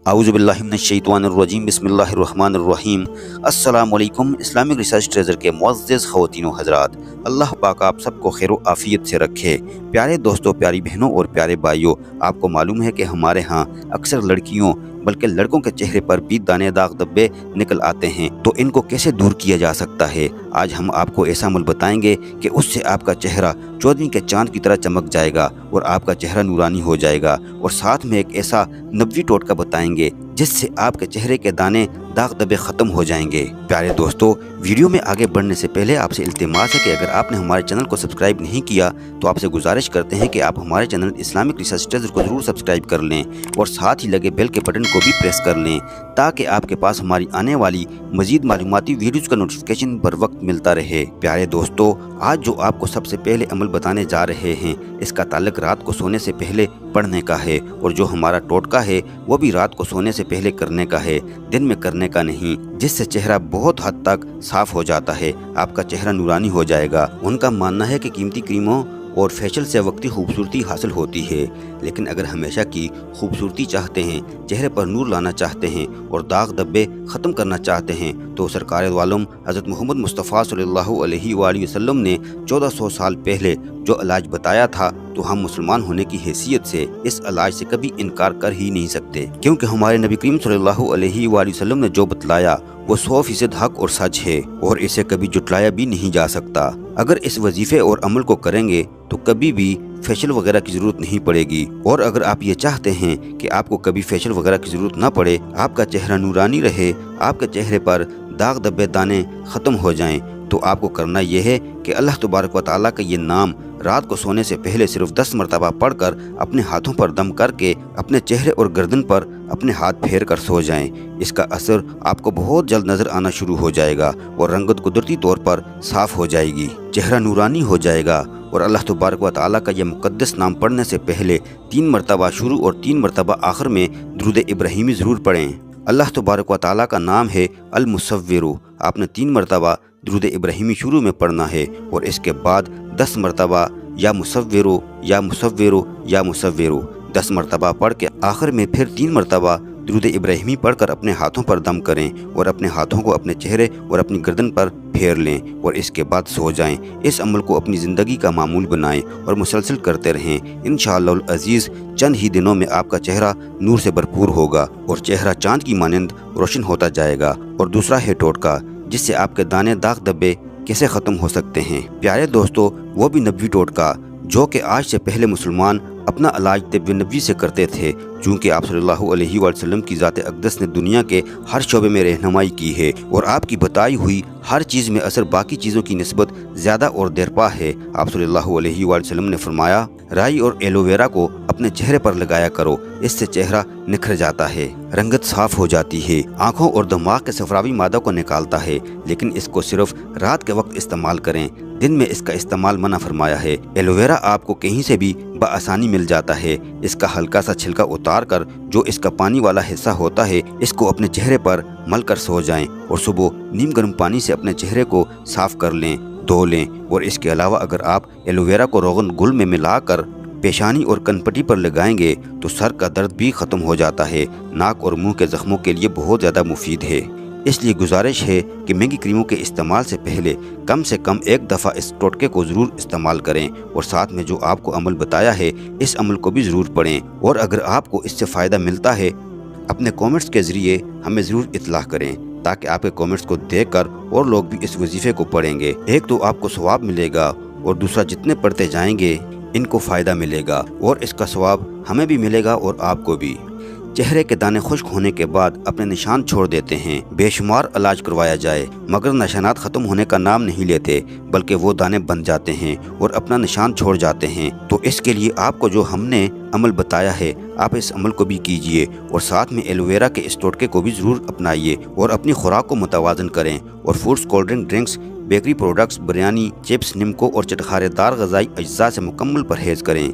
اعوذ باللہ من الشیطان الرجیم بسم اللہ الرحمن الرحیم۔ السلام علیکم اسلامک ریسرچ ٹریزر کے معزز خواتین و حضرات، اللہ پاک آپ سب کو خیر و عافیت سے رکھے۔ پیارے دوستوں، پیاری بہنوں اور پیارے بھائیوں، آپ کو معلوم ہے کہ ہمارے ہاں اکثر لڑکیوں بلکہ لڑکوں کے چہرے پر بھی دانے داغ دبے نکل آتے ہیں، تو ان کو کیسے دور کیا جا سکتا ہے؟ آج ہم آپ کو ایسا عمل بتائیں گے کہ اس سے آپ کا چہرہ 14ویں کے چاند کی طرح چمک جائے گا اور آپ کا چہرہ نورانی ہو جائے گا، اور ساتھ میں ایک ایسا نبوی ٹوٹکا بتائیں گے جس سے آپ کے چہرے کے دانے داغ دبے ختم ہو جائیں گے۔ پیارے دوستو، ویڈیو میں آگے بڑھنے سے پہلے آپ سے التماس ہے کہ اگر آپ نے ہمارے چینل کو سبسکرائب نہیں کیا تو آپ سے گزارش کرتے ہیں کہ آپ ہمارے چینل اسلامک ریسرچ ٹریزر کو ضرور سبسکرائب کر لیں اور ساتھ ہی لگے بیل کے بٹن کو بھی پریس کر لیں تاکہ آپ کے پاس ہماری آنے والی مزید معلوماتی ویڈیوز کا نوٹیفیکیشن بر وقت ملتا رہے۔ پیارے دوستو، آج جو آپ کو سب سے پہلے عمل بتانے جا رہے ہیں اس کا تعلق رات کو سونے سے پہلے پڑھنے کا ہے، اور جو ہمارا ٹوٹکا ہے وہ بھی رات کو سونے سے پہلے کرنے کا ہے، دن میں کرنے کا نہیں، جس سے چہرہ بہت حد تک صاف ہو جاتا ہے، آپ کا چہرہ نورانی ہو جائے گا۔ ان کا ماننا ہے کہ قیمتی کریموں اور فیشل سے وقتی خوبصورتی حاصل ہوتی ہے، لیکن اگر ہمیشہ کی خوبصورتی چاہتے ہیں، چہرے پر نور لانا چاہتے ہیں اور داغ دبے ختم کرنا چاہتے ہیں تو سرکار عالم حضرت محمد مصطفیٰ صلی اللہ علیہ وآلہ وسلم نے 1400 سال پہلے جو علاج بتایا تھا، تو ہم مسلمان ہونے کی حیثیت سے اس علاج سے کبھی انکار کر ہی نہیں سکتے، کیونکہ ہمارے نبی کریم صلی اللہ علیہ وآلہ وسلم نے جو بتلایا وہ 100% حق اور سچ ہے، اور اسے کبھی جھٹلایا بھی نہیں جا سکتا۔ اگر اس وظیفے اور عمل کو کریں گے تو کبھی بھی فیشل وغیرہ کی ضرورت نہیں پڑے گی، اور اگر آپ یہ چاہتے ہیں کہ آپ کو کبھی فیشل وغیرہ کی ضرورت نہ پڑے، آپ کا چہرہ نورانی رہے، آپ کے چہرے پر داغ دبے دانے ختم ہو جائیں، تو آپ کو کرنا یہ ہے کہ اللہ تبارک و تعالیٰ کا یہ نام رات کو سونے سے پہلے صرف 10 مرتبہ پڑھ کر اپنے ہاتھوں پر دم کر کے اپنے چہرے اور گردن پر اپنے ہاتھ پھیر کر سو جائیں۔ اس کا اثر آپ کو بہت جلد نظر آنا شروع ہو جائے گا اور رنگت قدرتی طور پر صاف ہو جائے گی، چہرہ نورانی ہو جائے گا۔ اور اللہ تبارک و تعالیٰ کا یہ مقدس نام پڑھنے سے پہلے 3 مرتبہ شروع اور 3 مرتبہ آخر میں درود ابراہیمی ضرور پڑھیں۔ اللہ تبارک و تعالیٰ کا نام ہے المصور، آپ نے 3 مرتبہ درود ابراہیمی شروع میں پڑھنا ہے، اور اس کے بعد 10 مرتبہ یا مصور یا مصور یا مصور 10 مرتبہ پڑھ کے آخر میں پھر 3 مرتبہ درود ابراہیمی پڑھ کر اپنے ہاتھوں پر دم کریں اور اپنے ہاتھوں کو اپنے چہرے اور اپنی گردن پر پھیر لیں اور اس کے بعد سو جائیں۔ اس عمل کو اپنی زندگی کا معمول بنائیں اور مسلسل کرتے رہیں۔ انشاءاللہ العزیز چند ہی دنوں میں آپ کا چہرہ نور سے بھرپور ہوگا اور چہرہ چاند کی مانند روشن ہوتا جائے گا۔ اور دوسرا ہے ٹوٹکا جس سے آپ کے دانے داغ دبے کیسے ختم ہو سکتے ہیں۔ پیارے دوستو، وہ بھی نبوی ٹوٹکا جو کہ آج سے پہلے مسلمان اپنا علاج طب نبوی سے کرتے تھے، چونکہ آپ صلی اللہ علیہ وآلہ وسلم کی ذات اقدس نے دنیا کے ہر شعبے میں رہنمائی کی ہے، اور آپ کی بتائی ہوئی ہر چیز میں اثر باقی چیزوں کی نسبت زیادہ اور دیرپا ہے۔ آپ صلی اللہ علیہ وآلہ وسلم نے فرمایا، رائی اور ایلو ویرا کو اپنے چہرے پر لگایا کرو، اس سے چہرہ نکھر جاتا ہے، رنگت صاف ہو جاتی ہے، آنکھوں اور دماغ کے صفراوی مادہ کو نکالتا ہے، لیکن اس کو صرف رات کے وقت استعمال کریں، دن میں اس کا استعمال منع فرمایا ہے۔ ایلو ویرا آپ کو کہیں سے بھی بآسانی مل جاتا ہے، اس کا ہلکا سا چھلکا اتار کر جو اس کا پانی والا حصہ ہوتا ہے اس کو اپنے چہرے پر مل کر سو جائیں، اور صبح نیم گرم پانی سے اپنے چہرے کو صاف کر لیں، دھو لیں، اور اس کے علاوہ اگر آپ ایلو ویرا کو روغن گل میں ملا کر پیشانی اور کن پٹی پر لگائیں گے تو سر کا درد بھی ختم ہو جاتا ہے، ناک اور منہ کے زخموں کے لیے بہت زیادہ مفید ہے۔ اس لیے گزارش ہے کہ مہنگی کریموں کے استعمال سے پہلے کم سے کم ایک دفعہ اس ٹوٹکے کو ضرور استعمال کریں، اور ساتھ میں جو آپ کو عمل بتایا ہے اس عمل کو بھی ضرور پڑھیں، اور اگر آپ کو اس سے فائدہ ملتا ہے اپنے کومنٹس کے ذریعے ہمیں ضرور اطلاع کریں تاکہ آپ کے کومنٹس کو دیکھ کر اور لوگ بھی اس وظیفے کو پڑھیں گے۔ ایک تو آپ کو ثواب ملے گا، اور دوسرا جتنے پڑھتے جائیں گے ان کو فائدہ ملے گا، اور اس کا ثواب ہمیں بھی ملے گا اور آپ کو بھی۔ چہرے کے دانے خشک ہونے کے بعد اپنے نشان چھوڑ دیتے ہیں، بے شمار علاج کروایا جائے مگر نشانات ختم ہونے کا نام نہیں لیتے، بلکہ وہ دانے بن جاتے ہیں اور اپنا نشان چھوڑ جاتے ہیں۔ تو اس کے لیے آپ کو جو ہم نے عمل بتایا ہے آپ اس عمل کو بھی کیجئے، اور ساتھ میں ایلو ویرا کے اس ٹوٹکے کو بھی ضرور اپنائیے، اور اپنی خوراک کو متوازن کریں، اور foods, cold drinks, bakery products, biryani, chips, نمکو اور چٹخارے دار غذائی اجزاء سے مکمل پرہیز کریں،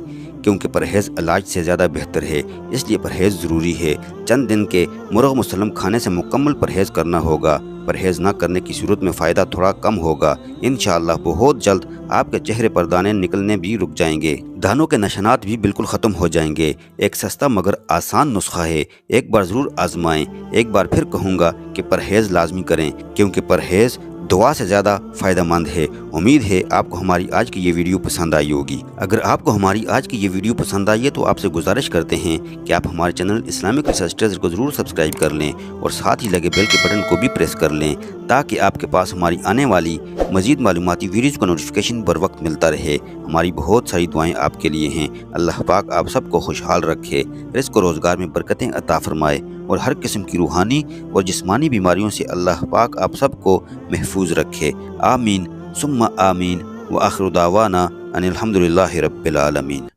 کیونکہ پرہیز علاج سے زیادہ بہتر ہے، اس لیے پرہیز ضروری ہے۔ چند دن کے مرغ مسلم کھانے سے مکمل پرہیز کرنا ہوگا، پرہیز نہ کرنے کی صورت میں فائدہ تھوڑا کم ہوگا۔ انشاءاللہ بہت جلد آپ کے چہرے پر دانے نکلنے بھی رک جائیں گے۔ دانوں کے نشانات بھی بالکل ختم ہو جائیں گے۔ ایک سستا مگر آسان نسخہ ہے، ایک بار ضرور آزمائیں۔ ایک بار پھر کہوں گا کہ پرہیز لازمی کریں، کیونکہ پرہیز دعا سے زیادہ فائدہ مند ہے۔ امید ہے آپ کو ہماری آج کی یہ ویڈیو پسند آئی ہوگی۔ اگر آپ کو ہماری آج کی یہ ویڈیو پسند آئی ہے تو آپ سے گزارش کرتے ہیں کہ آپ ہمارے چینل اسلامک ریسرچ ٹریجر کو ضرور سبسکرائب کر لیں اور ساتھ ہی لگے بیل کے بٹن کو بھی پریس کر لیں، تاکہ آپ کے پاس ہماری آنے والی مزید معلوماتی ویڈیوز کا نوٹیفیکیشن بر وقت ملتا رہے۔ ہماری بہت ساری دعائیں آپ کے لیے ہیں۔ اللہ پاک آپ سب کو خوشحال رکھے، رزق و روزگار میں برکتیں عطا فرمائے اور ہر قسم کی روحانی اور جسمانی بیماریوں سے اللہ پاک آپ سب کو محفوظ رکھے۔ آمین ثم آمین، وآخر دعوانا ان الحمدللہ رب العالمین۔